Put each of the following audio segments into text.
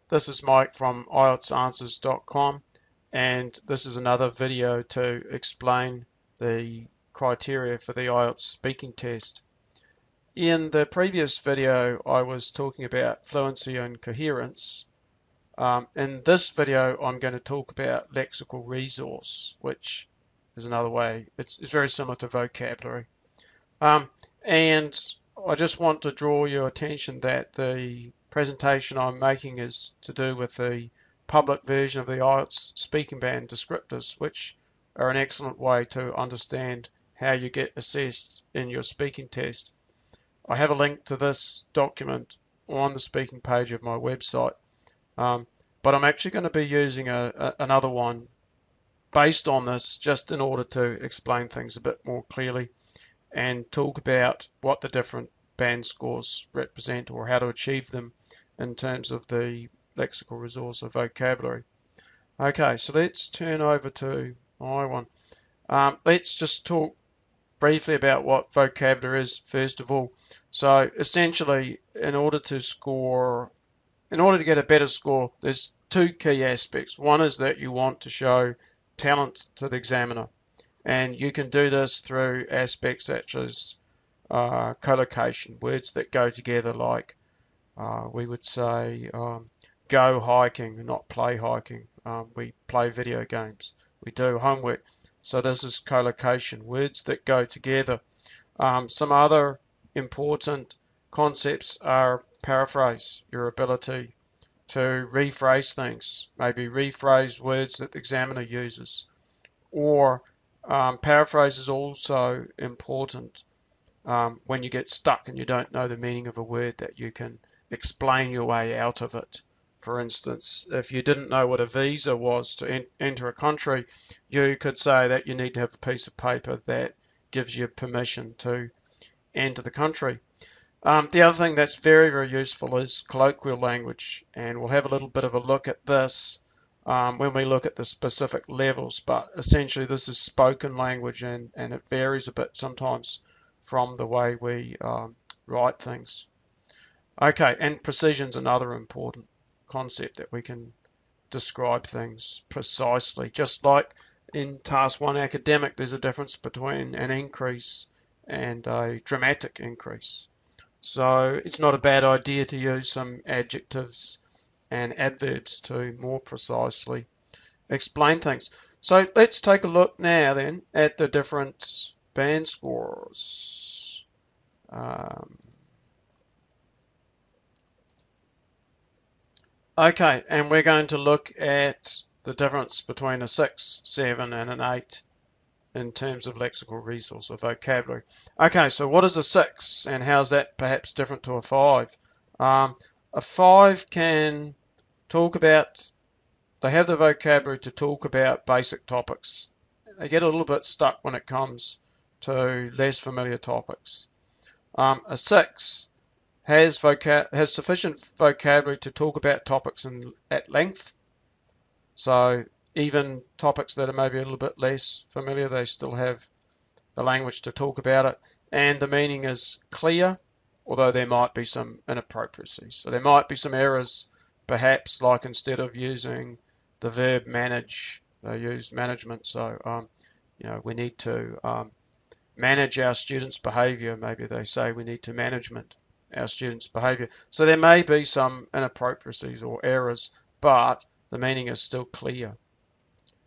This is Mike from IELTSanswers.com, and this is another video to explain the criteria for the IELTS speaking test. In the previous video, I was talking about fluency and coherence. In this video, I'm going to talk about lexical resource, which is another way. It's very similar to vocabulary. And I just want to draw your attention that the presentation I'm making is to do with the public version of the IELTS speaking band descriptors, which are an excellent way to understand how you get assessed in your speaking test. I have a link to this document on the speaking page of my website, but I'm actually going to be using another one based on this just in order to explain things a bit more clearly and talk about what the different band scores represent or how to achieve them in terms of the lexical resource of vocabulary. Okay, so let's turn over to my one. Let's just talk briefly about what vocabulary is first of all. So essentially, in order to get a better score, there's two key aspects. One is that you want to show talent to the examiner, and you can do this through aspects such as collocation, words that go together, like we would say go hiking, not play hiking. We play video games. We do homework. So this is collocation, words that go together. Some other important concepts are paraphrase, your ability to rephrase things, maybe rephrase words that the examiner uses. Or paraphrase is also important when you get stuck and you don't know the meaning of a word, that you can explain your way out of it. For instance, if you didn't know what a visa was to enter a country, you could say that you need to have a piece of paper that gives you permission to enter the country. The other thing that's very, very useful is colloquial language, and we'll have a little bit of a look at this when we look at the specific levels, but essentially this is spoken language, and it varies a bit sometimes from the way we write things. Okay, and precision is another important concept, that we can describe things precisely. Just like in Task 1 academic, there's a difference between an increase and a dramatic increase. So it's not a bad idea to use some adjectives and adverbs to more precisely explain things. So let's take a look now then at the different band scores. Okay, and we're going to look at the difference between a 6, 7 and an 8 in terms of lexical resource or vocabulary. Okay, so what is a 6 and how is that perhaps different to a 5? A 5 can talk about, they have the vocabulary to talk about basic topics. They get a little bit stuck when it comes to less familiar topics. A 6 has sufficient vocabulary to talk about topics at length. So even topics that are maybe a little bit less familiar, they still have the language to talk about it. And the meaning is clear, although there might be some inappropriacies. So there might be some errors, perhaps, like instead of using the verb manage, they use management. So, we need to manage our students' behavior. Maybe they say we need to management our students' behavior. So there may be some inappropriacies or errors, but the meaning is still clear.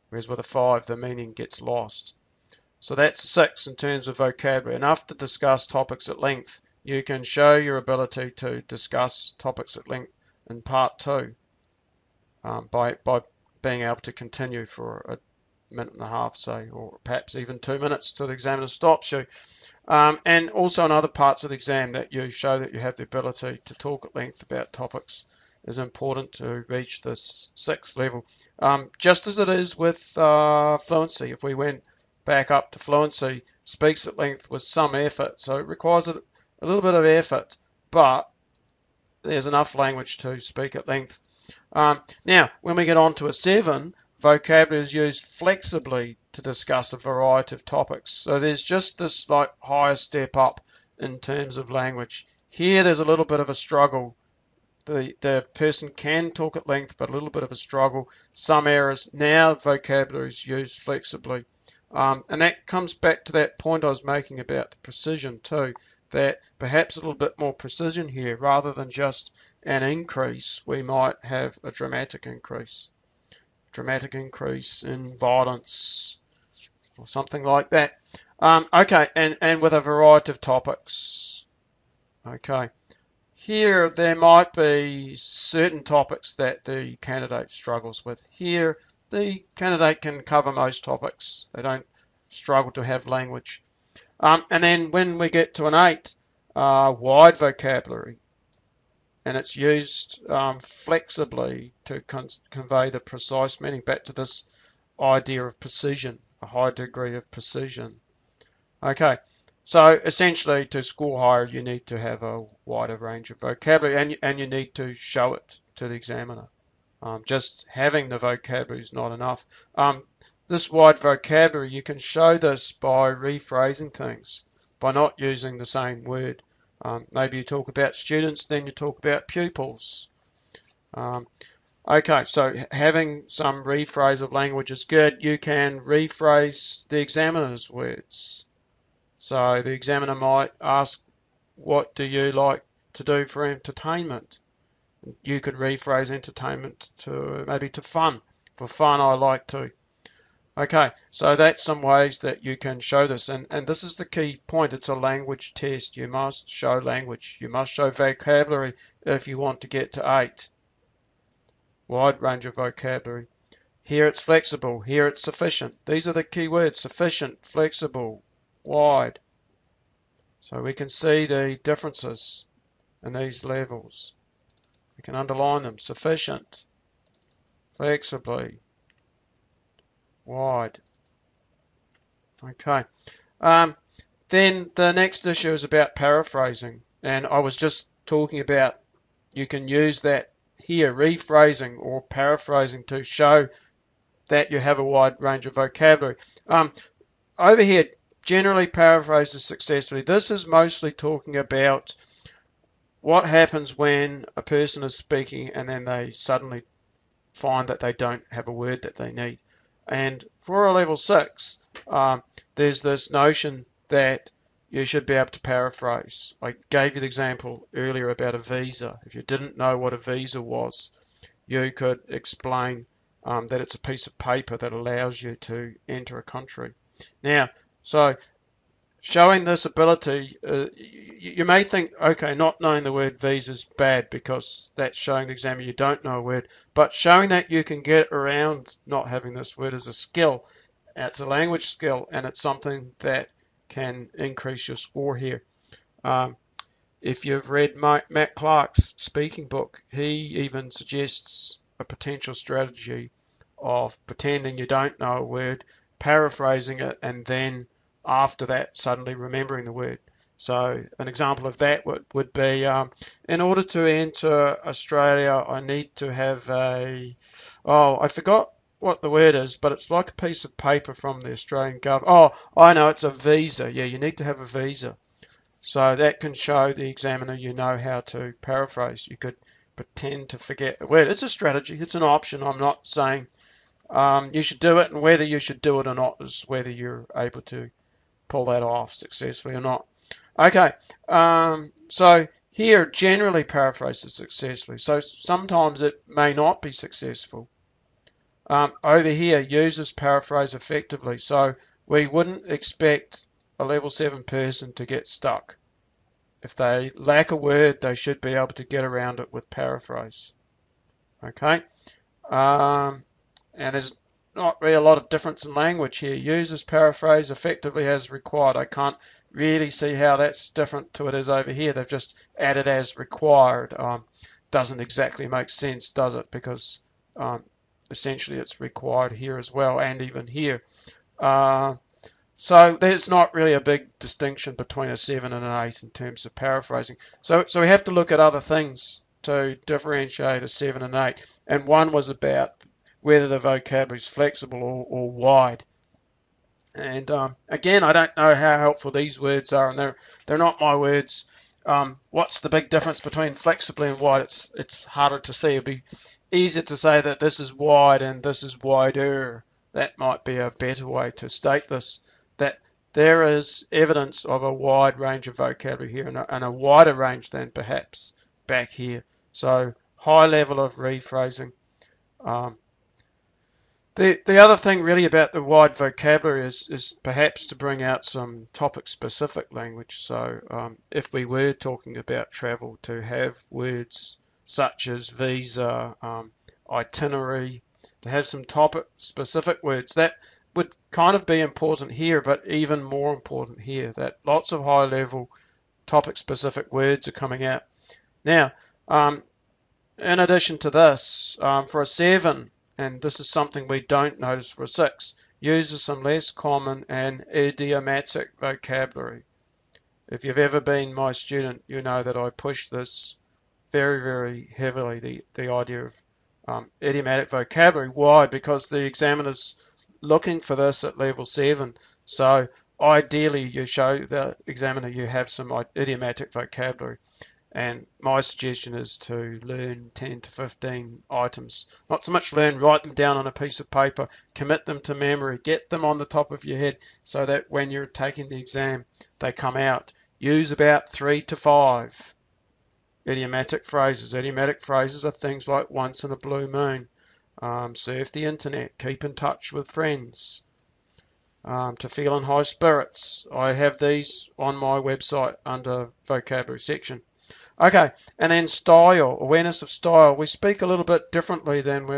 Whereas with a 5, the meaning gets lost. So that's 6 in terms of vocabulary. Enough to discuss topics at length. You can show your ability to discuss topics at length in part 2 by being able to continue for a minute and a half, say, or perhaps even 2 minutes till the examiner stops you. And also in other parts of the exam, that you show that you have the ability to talk at length about topics is important to reach this 6th level. Just as it is with fluency. If we went back up to fluency, speaks at length with some effort. So it requires a little bit of effort, but there's enough language to speak at length. Now, when we get on to a 7, vocabulary is used flexibly to discuss a variety of topics. So there's just this like higher step up in terms of language. Here there's a little bit of a struggle. The person can talk at length, but a little bit of a struggle. Some errors. Now vocabulary is used flexibly. And that comes back to that point I was making about the precision too, that perhaps a little bit more precision here, rather than just an increase, we might have a dramatic increase in violence or something like that. Okay, and with a variety of topics. Okay, here there might be certain topics that the candidate struggles with. Here the candidate can cover most topics. They don't struggle to have language. And then when we get to an 8, wide vocabulary, and it's used flexibly to convey the precise meaning, back to this idea of precision, a high degree of precision. Okay, so essentially to score higher you need to have a wider range of vocabulary, and you need to show it to the examiner. Just having the vocabulary is not enough. This wide vocabulary, you can show this by rephrasing things, by not using the same word. Maybe you talk about students, then you talk about pupils. Okay, so having some rephrase of language is good. You can rephrase the examiner's words. So the examiner might ask, what do you like to do for entertainment? You could rephrase entertainment to maybe to fun. For fun, I like to. Okay, so that's some ways that you can show this, and this is the key point. It's a language test. You must show language. You must show vocabulary if you want to get to 8. Wide range of vocabulary. Here it's flexible. Here it's sufficient. These are the key words: sufficient, flexible, wide. So we can see the differences in these levels. We can underline them: sufficient, flexibly, wide. Okay. Then the next issue is about paraphrasing, and I was just talking about you can use that here, rephrasing or paraphrasing, to show that you have a wide range of vocabulary. Over here, generally paraphrases successfully. This is mostly talking about what happens when a person is speaking and then they suddenly find that they don't have a word that they need. And for a level 6, there's this notion that you should be able to paraphrase. I gave you the example earlier about a visa. If you didn't know what a visa was, you could explain that it's a piece of paper that allows you to enter a country. Now, so showing this ability, you may think, okay, not knowing the word visa is bad because that's showing the examiner you don't know a word, but showing that you can get around not having this word is a skill. It's a language skill, and it's something that can increase your score here. If you've read Matt Clark's speaking book, he even suggests a potential strategy of pretending you don't know a word, paraphrasing it, and then after that suddenly remembering the word. So an example of that would be, in order to enter Australia, I need to have I forgot what the word is, but it's like a piece of paper from the Australian government. Oh, I know, it's a visa. Yeah, you need to have a visa. So that can show the examiner you know how to paraphrase. You could pretend to forget a word. It's a strategy. It's an option. I'm not saying you should do it, and whether you should do it or not is whether you're able to pull that off successfully or not. Okay, so here generally paraphrases successfully. So sometimes it may not be successful. Over here, users paraphrase effectively. So we wouldn't expect a level 7 person to get stuck. If they lack a word, they should be able to get around it with paraphrase. Okay, and there's not really a lot of difference in language here. Users paraphrase effectively as required. I can't really see how that's different to it is over here. They've just added as required. Doesn't exactly make sense, does it? Because essentially it's required here as well, and even here. So there's not really a big distinction between a 7 and an 8 in terms of paraphrasing. So we have to look at other things to differentiate a 7 and 8. And one was about whether the vocabulary is flexible or wide. And again, I don't know how helpful these words are, and they're not my words. What's the big difference between flexibly and wide? It's harder to see. It'd be easier to say that this is wide and this is wider. That might be a better way to state this. That there is evidence of a wide range of vocabulary here and a wider range than perhaps back here. So high level of rephrasing. The other thing really about the wide vocabulary is perhaps to bring out some topic-specific language. So if we were talking about travel, to have words such as visa, itinerary, to have some topic-specific words, that would kind of be important here, but even more important here, that lots of high-level topic-specific words are coming out. Now, in addition to this, for a 7, and this is something we don't notice for a 6, uses some less common and idiomatic vocabulary. If you've ever been my student, you know that I push this very, very heavily, the idea of idiomatic vocabulary. Why? Because the examiner's looking for this at level 7. So ideally you show the examiner you have some idiomatic vocabulary. And my suggestion is to learn 10 to 15 items. Not so much learn, write them down on a piece of paper, commit them to memory, get them on the top of your head so that when you're taking the exam, they come out. Use about 3 to 5 idiomatic phrases. Idiomatic phrases are things like once in a blue moon, surf the internet, keep in touch with friends, to feel in high spirits. I have these on my website under vocabulary section. Okay, and then style, awareness of style. We speak a little bit differently than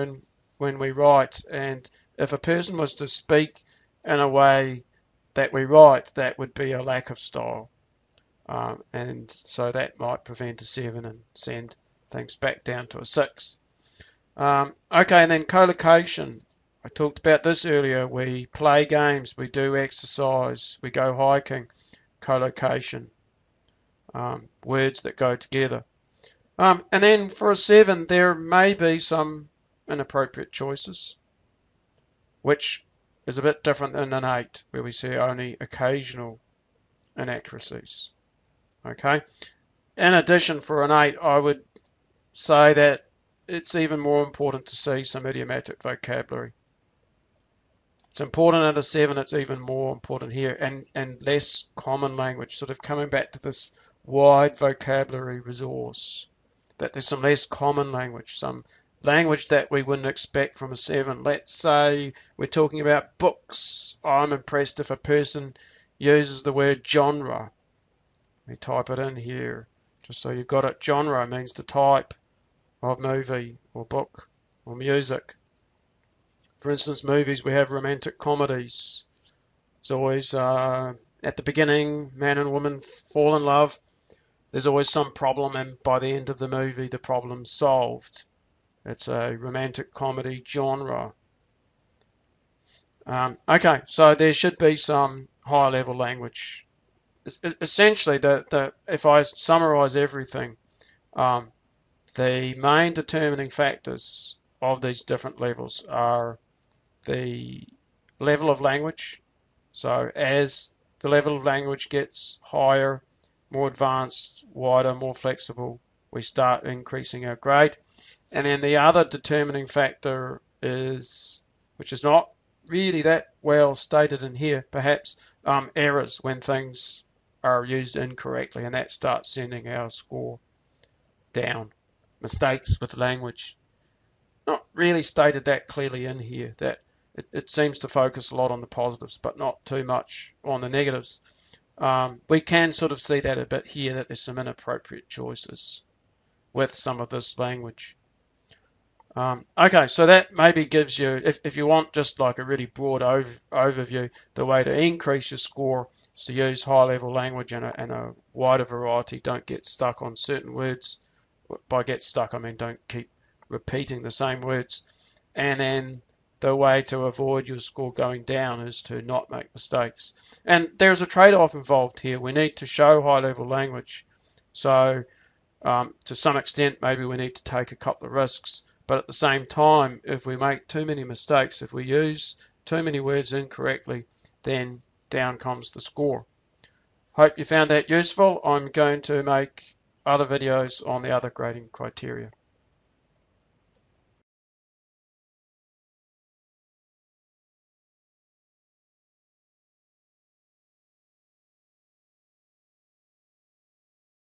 when we write, and if a person was to speak in a way that we write, that would be a lack of style. And so that might prevent a 7 and send things back down to a 6. Okay, and then collocation. I talked about this earlier. We play games, we do exercise, we go hiking. Collocation. Words that go together. And then for a 7, there may be some inappropriate choices, which is a bit different than an 8, where we see only occasional inaccuracies. Okay. In addition, for an 8, I would say that it's even more important to see some idiomatic vocabulary. It's important at a 7, it's even more important here, and less common language, sort of coming back to this wide vocabulary resource, that there's some less common language, some language that we wouldn't expect from a 7. Let's say we're talking about books. I'm impressed if a person uses the word genre. Let me type it in here, just so you've got it. Genre means the type of movie or book or music. For instance, movies, we have romantic comedies. It's always at the beginning, man and woman fall in love. There's always some problem, and by the end of the movie, the problem's solved. It's a romantic comedy genre. Okay, so there should be some higher level language. Essentially, if I summarize everything, the main determining factors of these different levels are the level of language. So as the level of language gets higher, more advanced, wider, more flexible, we start increasing our grade. And then the other determining factor is, which is not really that well stated in here, perhaps errors when things are used incorrectly, and that starts sending our score down. Mistakes with language. Not really stated that clearly in here, that it seems to focus a lot on the positives, but not too much on the negatives. We can sort of see that a bit here, that there's some inappropriate choices with some of this language. Okay, so that maybe gives you, if you want just like a really broad overview, the way to increase your score is to use high-level language and a wider variety. Don't get stuck on certain words. By get stuck, I mean don't keep repeating the same words. And then the way to avoid your score going down is to not make mistakes. And there's a trade-off involved here. We need to show high-level language. So to some extent, maybe we need to take a couple of risks. But at the same time, if we make too many mistakes, if we use too many words incorrectly, then down comes the score. Hope you found that useful. I'm going to make other videos on the other grading criteria.